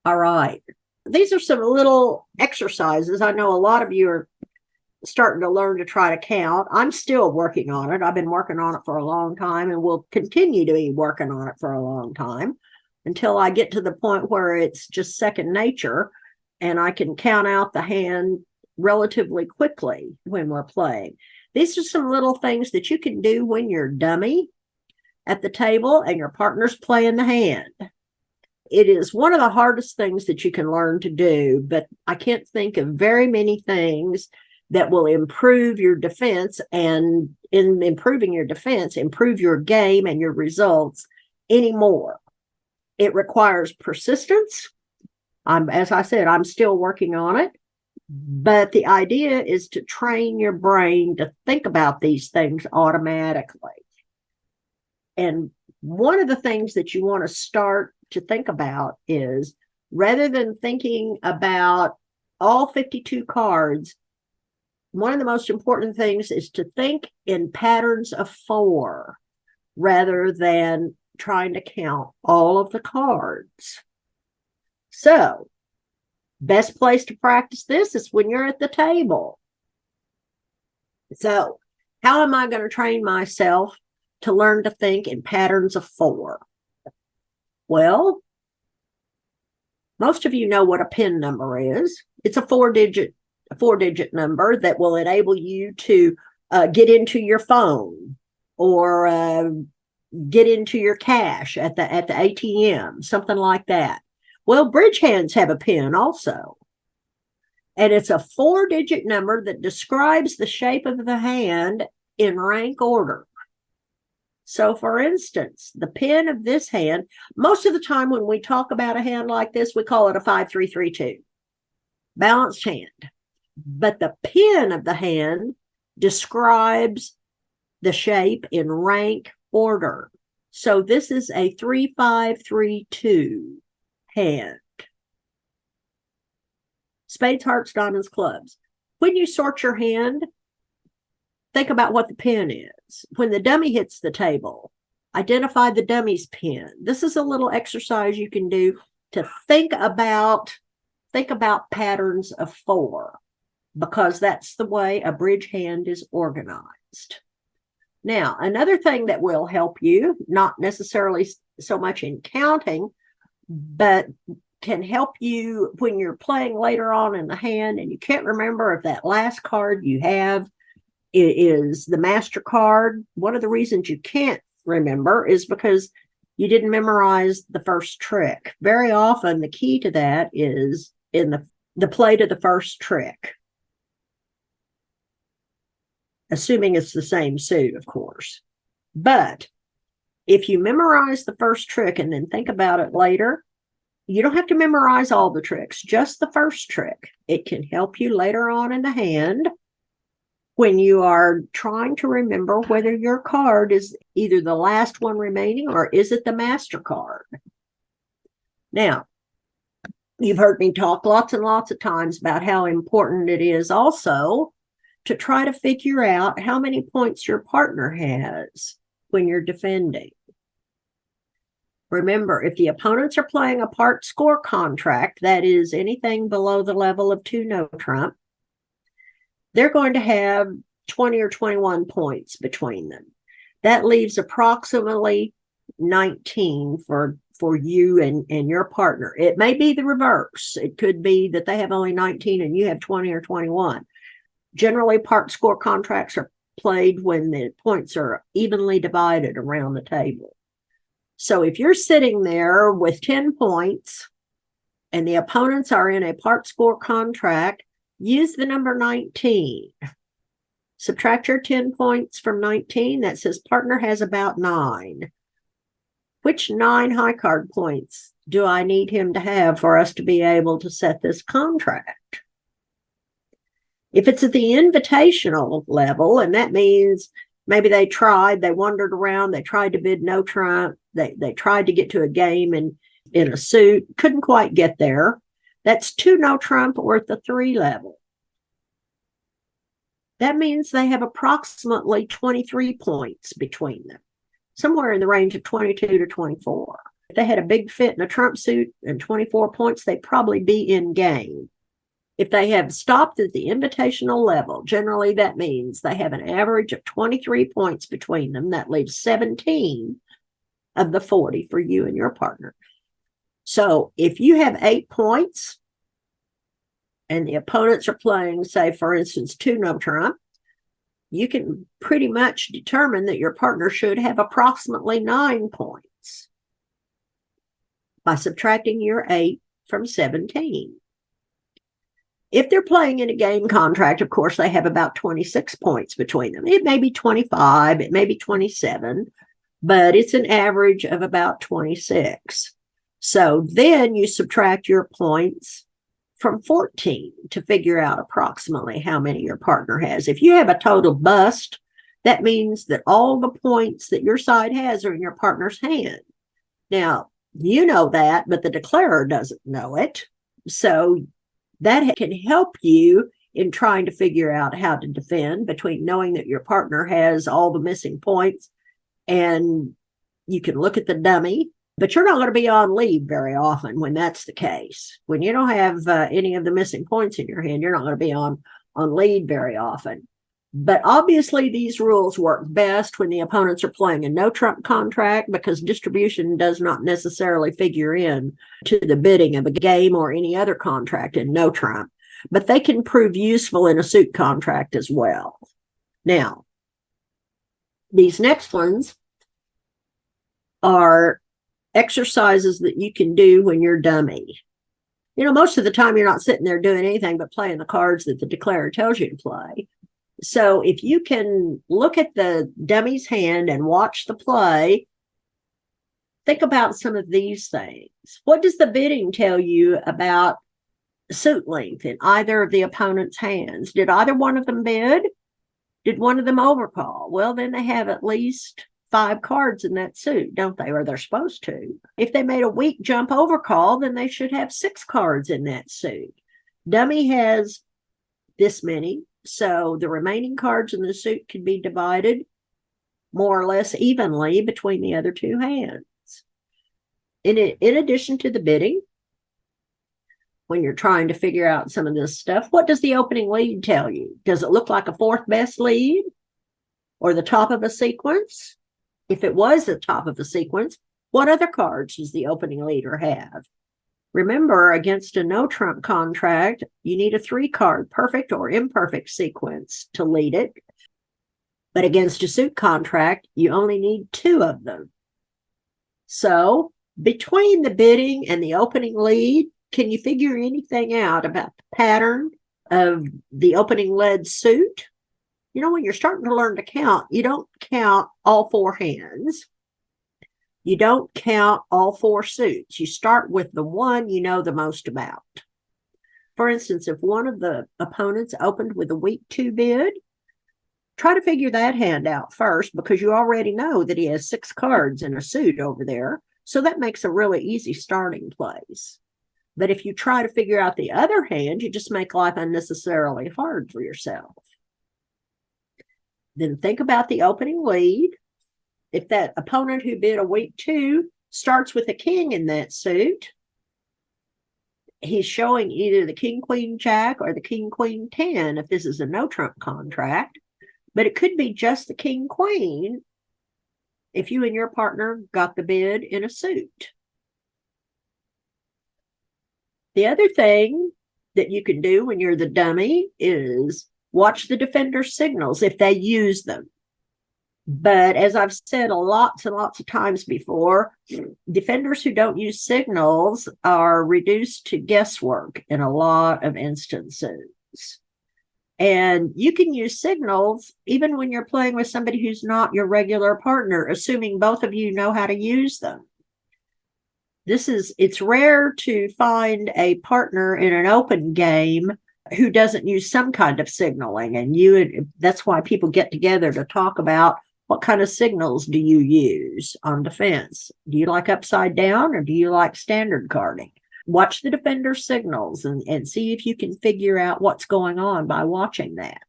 All right. These are some little exercises. I know a lot of you are starting to learn to try to count. I'm still working on it. I've been working on it for a long time and will continue to be working on it for a long time until I get to the point where it's just second nature and I can count out the hand relatively quickly when we're playing. These are some little things that you can do when you're dummy at the table and your partner's playing the hand. It is one of the hardest things that you can learn to do, but I can't think of very many things that will improve your defense, and in improving your defense, improve your game and your results anymore. It requires persistence. As I said, I'm still working on it, but the idea is to train your brain to think about these things automatically. And one of the things that you want to start to think about is, rather than thinking about all 52 cards, one of the most important things is to think in patterns of 4 rather than trying to count all of the cards. So, best place to practice this is when you're at the table. So, how am I going to train myself to learn to think in patterns of 4? Well, most of you know what a PIN number is. It's a four-digit number that will enable you to get into your phone or get into your cash at the ATM, something like that. Well, bridge hands have a PIN also. And it's a 4-digit number that describes the shape of the hand in rank order. So, for instance, the PIN of this hand, most of the time when we talk about a hand like this, we call it a 5-3-3-2, balanced hand. But the PIN of the hand describes the shape in rank order. So this is a 3-5-3-2 hand. Spades, hearts, diamonds, clubs. When you sort your hand, think about what the PIN is. When the dummy hits the table, identify the dummy's PIN. This is a little exercise you can do to think about patterns of 4, because that's the way a bridge hand is organized. Now, another thing that will help you, not necessarily so much in counting, but can help you when you're playing later on in the hand and you can't remember if that last card you have is the master card. One of the reasons you can't remember is because you didn't memorize the first trick. Very often the key to that is in the play to the first trick, assuming it's the same suit, of course. But if you memorize the first trick and then think about it later, you don't have to memorize all the tricks, just the first trick. It can help you later on in the hand when you are trying to remember whether your card is either the last one remaining or is it the master card. Now, you've heard me talk lots and lots of times about how important it is also to try to figure out how many points your partner has when you're defending. Remember, if the opponents are playing a part score contract, that is anything below the level of 2 no trump, they're going to have 20 or 21 points between them. That leaves approximately 19 for you and your partner. It may be the reverse. It could be that they have only 19 and you have 20 or 21. Generally, part score contracts are played when the points are evenly divided around the table. So if you're sitting there with 10 points and the opponents are in a part score contract, use the number 19. Subtract your 10 points from 19. That says partner has about 9. Which 9 high card points do I need him to have for us to be able to set this contract? If it's at the invitational level, and that means maybe they wandered around, they tried to bid no trump, they tried to get to a game in a suit, couldn't quite get there. That's 2 no trump or at the 3 level. That means they have approximately 23 points between them, somewhere in the range of 22 to 24. If they had a big fit in a trump suit and 24 points, they'd probably be in game. If they have stopped at the invitational level, generally that means they have an average of 23 points between them. That leaves 17 of the 40 for you and your partner. So if you have 8 points and the opponents are playing, say, for instance, 2 no trump, you can pretty much determine that your partner should have approximately 9 points by subtracting your 8 from 17. If they're playing in a game contract, of course, they have about 26 points between them. It may be 25, it may be 27, but it's an average of about 26. So then you subtract your points from 14 to figure out approximately how many your partner has. If you have a total bust, that means that all the points that your side has are in your partner's hand. Now, you know that, but the declarer doesn't know it. So that can help you in trying to figure out how to defend between knowing that your partner has all the missing points, and you can look at the dummy, but you're not going to be on lead very often when that's the case. When you don't have any of the missing points in your hand, you're not going to be on lead very often. But obviously these rules work best when the opponents are playing a no trump contract, because distribution does not necessarily figure in to the bidding of a game or any other contract in no trump, but they can prove useful in a suit contract as well. Now, these next ones are exercises that you can do when you're dummy. You know, most of the time you're not sitting there doing anything but playing the cards that the declarer tells you to play. So if you can look at the dummy's hand and watch the play, think about some of these things. What does the bidding tell you about suit length in either of the opponent's hands? Did either one of them bid? Did one of them overcall? Well, then they have at least 5 cards in that suit, don't they? Or they're supposed to. If they made a weak jump overcall, then they should have 6 cards in that suit. Dummy has this many. So the remaining cards in the suit can be divided more or less evenly between the other 2 hands. In addition to the bidding, when you're trying to figure out some of this stuff, what does the opening lead tell you? Does it look like a 4th best lead or the top of a sequence? If it was the top of a sequence, what other cards does the opening leader have? Remember, against a no trump contract, you need a 3-card perfect or imperfect sequence to lead it. But against a suit contract, you only need 2 of them. So between the bidding and the opening lead, can you figure anything out about the pattern of the opening lead suit? You know, when you're starting to learn to count, you don't count all 4 hands. You don't count all 4 suits. You start with the one you know the most about. For instance, if one of the opponents opened with a weak 2 bid, try to figure that hand out first, because you already know that he has 6 cards in a suit over there. So that makes a really easy starting place. But if you try to figure out the other hand, you just make life unnecessarily hard for yourself. Then think about the opening lead. If that opponent who bid a weak 2 starts with a king in that suit, he's showing either the king, queen, jack, or the king, queen, 10 if this is a no trump contract. But it could be just the king, queen if you and your partner got the bid in a suit. The other thing that you can do when you're the dummy is watch the defender's signals if they use them. But as I've said lots and lots of times before, defenders who don't use signals are reduced to guesswork in a lot of instances. And you can use signals even when you're playing with somebody who's not your regular partner, assuming both of you know how to use them. It's rare to find a partner in an open game who doesn't use some kind of signaling. And that's why people get together to talk about what kind of signals do you use on defense. Do you like upside down or do you like standard carding? Watch the defender's signals and see if you can figure out what's going on by watching that.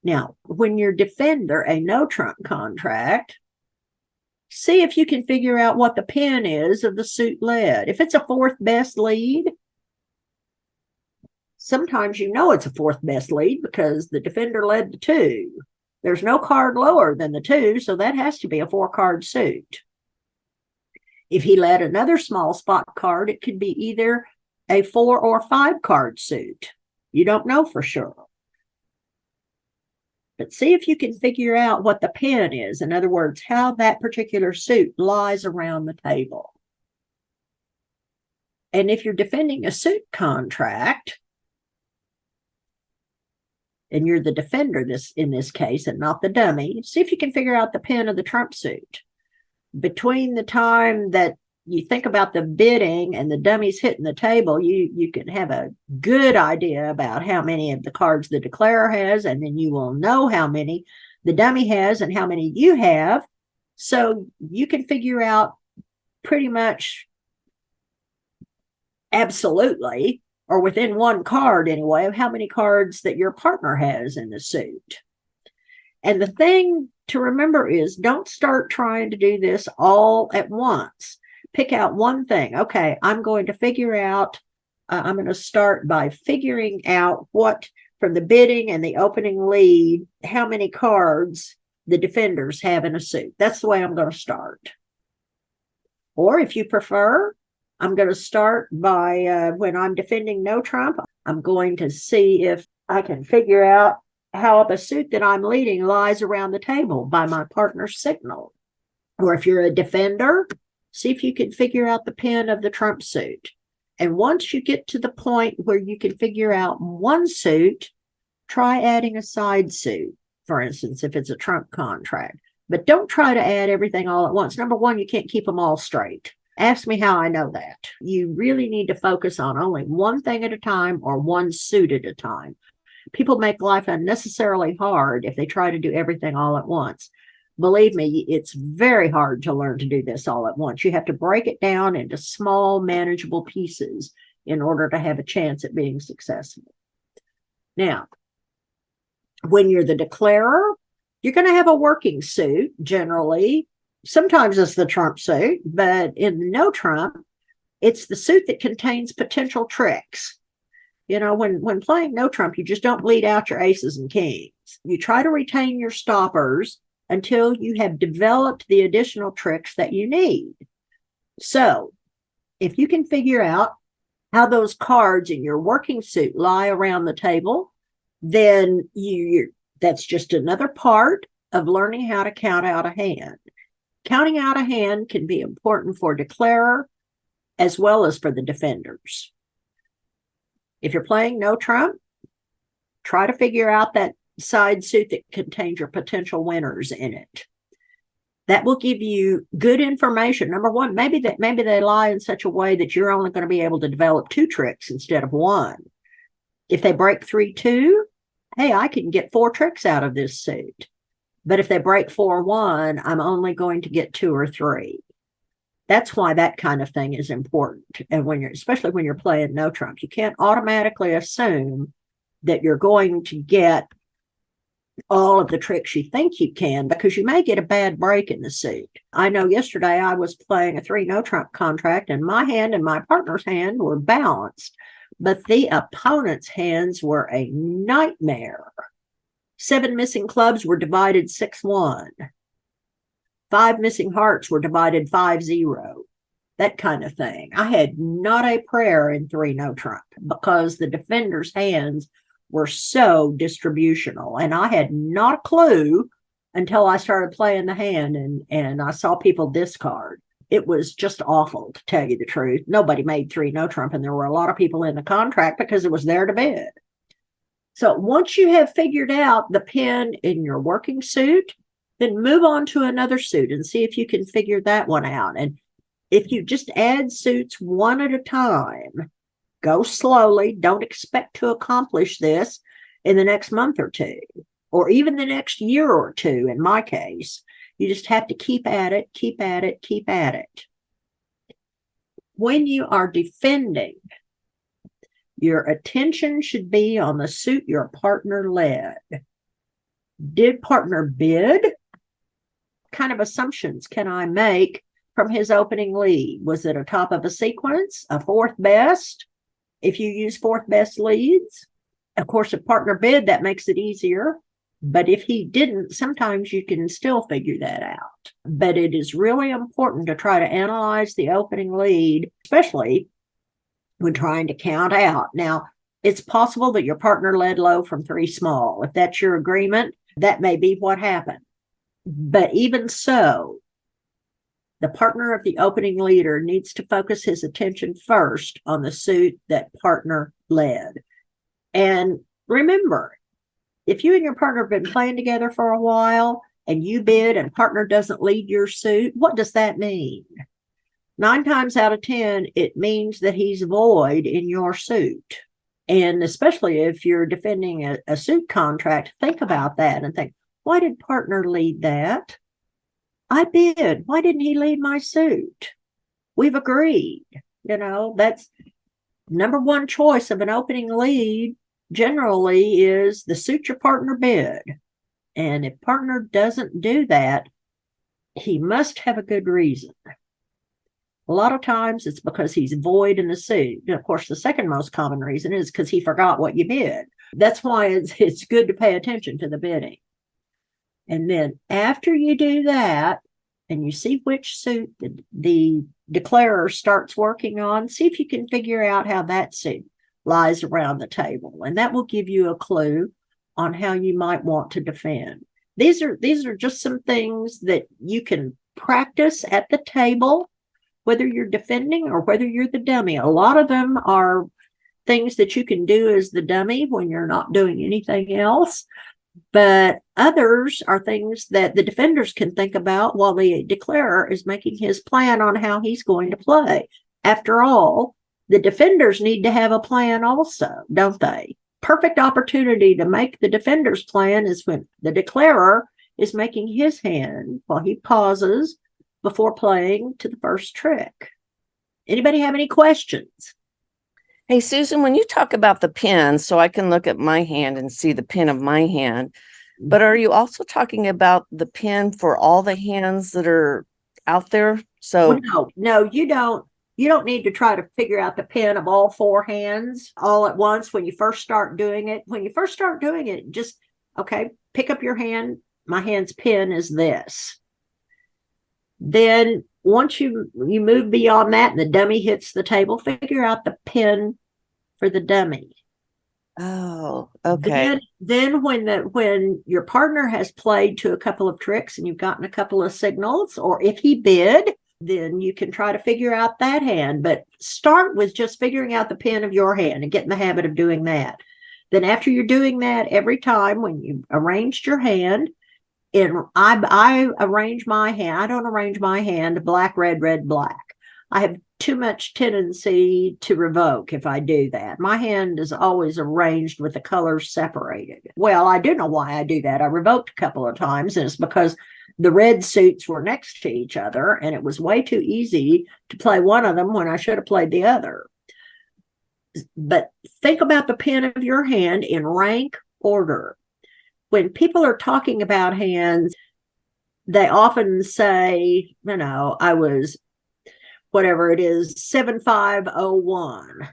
Now, when you're defender a no trump contract, See if you can figure out what the pin is of the suit led. If it's a fourth best lead, sometimes you know it's a fourth best lead because the defender led the 2. There's no card lower than the 2, so that has to be a 4-card suit. If he led another small spot card, it could be either a 4 or 5-card suit. You don't know for sure. But see if you can figure out what the pin is. In other words, how that particular suit lies around the table. And if you're defending a suit contract, and you're the defender in this case and not the dummy, see if you can figure out the pin of the trump suit. Between the time that you think about the bidding and the dummies hitting the table, you can have a good idea about how many of the cards the declarer has, and then you will know how many the dummy has and how many you have. So you can figure out pretty much absolutely, or within one card anyway, of how many cards that your partner has in the suit. And the thing to remember is, don't start trying to do this all at once. Pick out one thing. Okay, I'm going to figure out, I'm going to start by figuring out what, from the bidding and the opening lead, how many cards the defenders have in a suit. That's the way I'm going to start. Or if you prefer, I'm going to start by, when I'm defending no trump, I'm going to see if I can figure out how the suit that I'm leading lies around the table by my partner's signal. Or if you're a defender, see if you can figure out the pin of the trump suit. And once you get to the point where you can figure out one suit, try adding a side suit, for instance, if it's a trump contract. But don't try to add everything all at once. Number one, you can't keep them all straight. Ask me how I know that. You really need to focus on only one thing at a time or one suit at a time. People make life unnecessarily hard if they try to do everything all at once. Believe me, it's very hard to learn to do this all at once. You have to break it down into small, manageable pieces in order to have a chance at being successful. Now, when you're the declarer, you're going to have a working suit generally. Sometimes it's the trump suit, but in the no trump, it's the suit that contains potential tricks. You know, when playing no trump, you just don't lead out your aces and kings. You try to retain your stoppers until you have developed the additional tricks that you need. So if you can figure out how those cards in your working suit lie around the table, then that's just another part of learning how to count out a hand. Counting out a hand can be important for declarer as well as for the defenders. If you're playing no trump, try to figure out that side suit that contains your potential winners in it. That will give you good information. Number one, maybe they lie in such a way that you're only going to be able to develop 2 tricks instead of 1. If they break 3-2, hey, I can get 4 tricks out of this suit. But if they break 4-1, I'm only going to get 2 or 3. That's why that kind of thing is important. And especially when you're playing no trump, you can't automatically assume that you're going to get all of the tricks you think you can, because you may get a bad break in the suit. I know yesterday I was playing a 3 no trump contract, and my hand and my partner's hand were balanced, but the opponent's hands were a nightmare. 7 missing clubs were divided 6-1. 5 missing hearts were divided 5-0. That kind of thing. I had not a prayer in 3 no trump because the defender's hands were so distributional, and I had not a clue until I started playing the hand and I saw people discard. It was just awful, to tell you the truth. Nobody made 3 no trump, and there were a lot of people in the contract because it was there to bid. So once you have figured out the pin in your working suit, then move on to another suit and see if you can figure that one out. And if you just add suits one at a time, go slowly. Don't expect to accomplish this in the next month or 2, or even the next year or 2 in my case. You just have to keep at it, keep at it, keep at it. When you are defending, your attention should be on the suit your partner led. Did partner bid? kind of assumptions can I make from his opening lead? Was it a top of a sequence, a fourth best? If you use fourth best leads, of course, if partner bid, that makes it easier. But if he didn't, sometimes you can still figure that out. But it is really important to try to analyze the opening lead, especially when trying to count out. Now, it's possible that your partner led low from 3 small. If that's your agreement, that may be what happened. But even so, the partner of the opening leader needs to focus his attention first on the suit that partner led. And remember, if you and your partner have been playing together for a while and you bid and partner doesn't lead your suit, what does that mean? 9 times out of 10, it means that he's void in your suit. And especially if you're defending a suit contract, think about that and think, why did partner lead that? I bid. Why didn't he lead my suit? We've agreed. That's number one choice of an opening lead generally is the suit your partner bid. And if partner doesn't do that, he must have a good reason. A lot of times it's because he's void in the suit. And of course, the second most common reason is because he forgot what you bid. That's why it's good to pay attention to the bidding. And then after you do that, and you see which suit the declarer starts working on, see if you can figure out how that suit lies around the table. And that will give you a clue on how you might want to defend. These are just some things that you can practice at the table, whether you're defending or whether you're the dummy. A lot of them are things that you can do as the dummy when you're not doing anything else. But others are things that the defenders can think about while the declarer is making his plan on how he's going to play. After all, the defenders need to have a plan also, don't they? Perfect opportunity to make the defender's plan is when the declarer is making his hand while he pauses before playing to the first trick. Anybody have any questions? Hey, Susan, when you talk about the pin, so I can look at my hand and see the pin of my hand, but are you also talking about the pin for all the hands that are out there? So no, you don't. You don't need to try to figure out the pin of all 4 hands all at once when you first start doing it. When you first start doing it, just, okay, pick up your hand. My hand's pin is this. Then once you move beyond that and the dummy hits the table, figure out the pin for the dummy. Oh, okay. Then when your partner has played to a couple of tricks and you've gotten a couple of signals, or if he bid, then you can try to figure out that hand. But start with just figuring out the pin of your hand and get in the habit of doing that. Then after you're doing that, every time when you've arranged your hand, and I arrange my hand. I don't arrange my hand black, red, red, black. I have too much tendency to revoke if I do that. My hand is always arranged with the colors separated. Well, I do know why I do that. I revoked a couple of times, and it's because the red suits were next to each other, and it was way too easy to play one of them when I should have played the other. But think about the pin of your hand in rank order. When people are talking about hands, they often say, I was, whatever it is, 7501.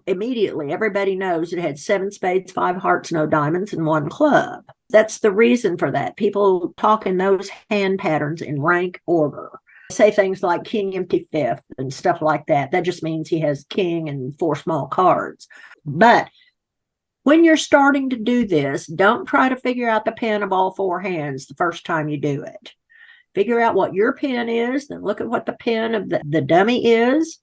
Immediately, everybody knows it had 7 spades, 5 hearts, no diamonds, and 1 club. That's the reason for that. People talk in those hand patterns in rank order. Say things like king empty 5th and stuff like that. That just means he has king and 4 small cards. But when you're starting to do this, don't try to figure out the pin of all 4 hands the first time you do it. Figure out what your pin is, then look at what the pin of the dummy is,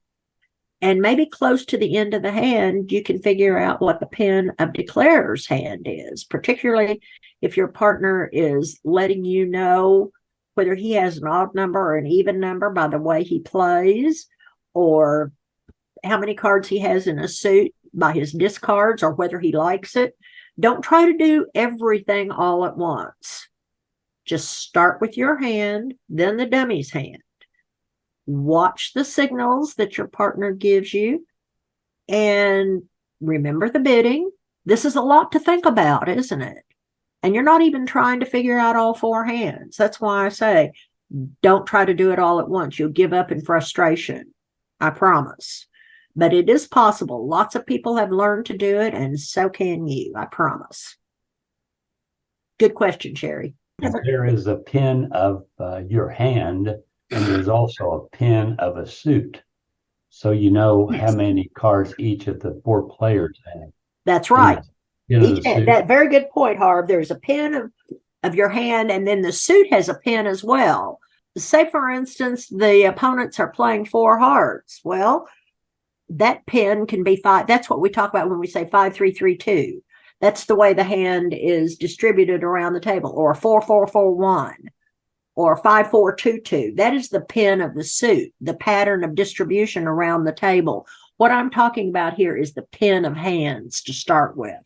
and maybe close to the end of the hand, you can figure out what the pin of declarer's hand is, particularly if your partner is letting you know whether he has an odd number or an even number by the way he plays, or how many cards he has in a suit by his discards, or whether he likes it. Don't try to do everything all at once. Just start with your hand, then the dummy's hand. Watch the signals that your partner gives you, and remember the bidding. This is a lot to think about, isn't it? And you're not even trying to figure out all four hands. That's why I say, don't try to do it all at once. You'll give up in frustration. I promise. But it is possible. Lots of people have learned to do it, and so can you. I promise. Good question, Sherry. There is a pin of your hand, and there's also a pin of a suit. So you know how many cards each of the four players have. That's right. Suit. That very good point, Harv. There's a pin of your hand, and then the suit has a pin as well. Say, for instance, the opponents are playing four hearts. Well, that pin can be 5. That's what we talk about when we say 5-3-3-2. That's the way the hand is distributed around the table, or 4-4-4-1, or 5-4-2-2. That is the pin of the suit, the pattern of distribution around the table. What I'm talking about here is the pin of hands to start with.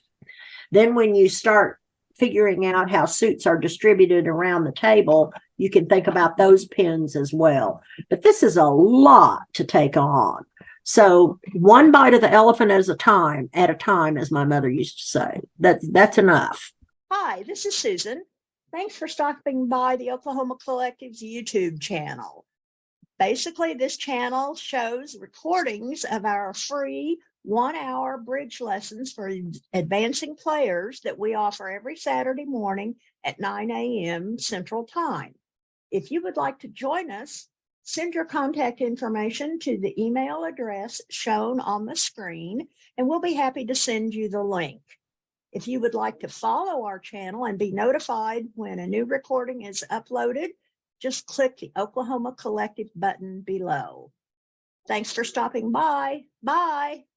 Then when you start figuring out how suits are distributed around the table, you can think about those pins as well. But this is a lot to take on. So one bite of the elephant at a time, as my mother used to say. That's enough. Hi, this is Susan. Thanks for stopping by the Oklahoma Collective's YouTube channel. Basically, this channel shows recordings of our free 1-hour bridge lessons for advancing players that we offer every Saturday morning at 9 a.m. Central Time. If you would like to join us, send your contact information to the email address shown on the screen, and we'll be happy to send you the link. If you would like to follow our channel and be notified when a new recording is uploaded, just click the Oklahoma Collective button below. Thanks for stopping by. Bye.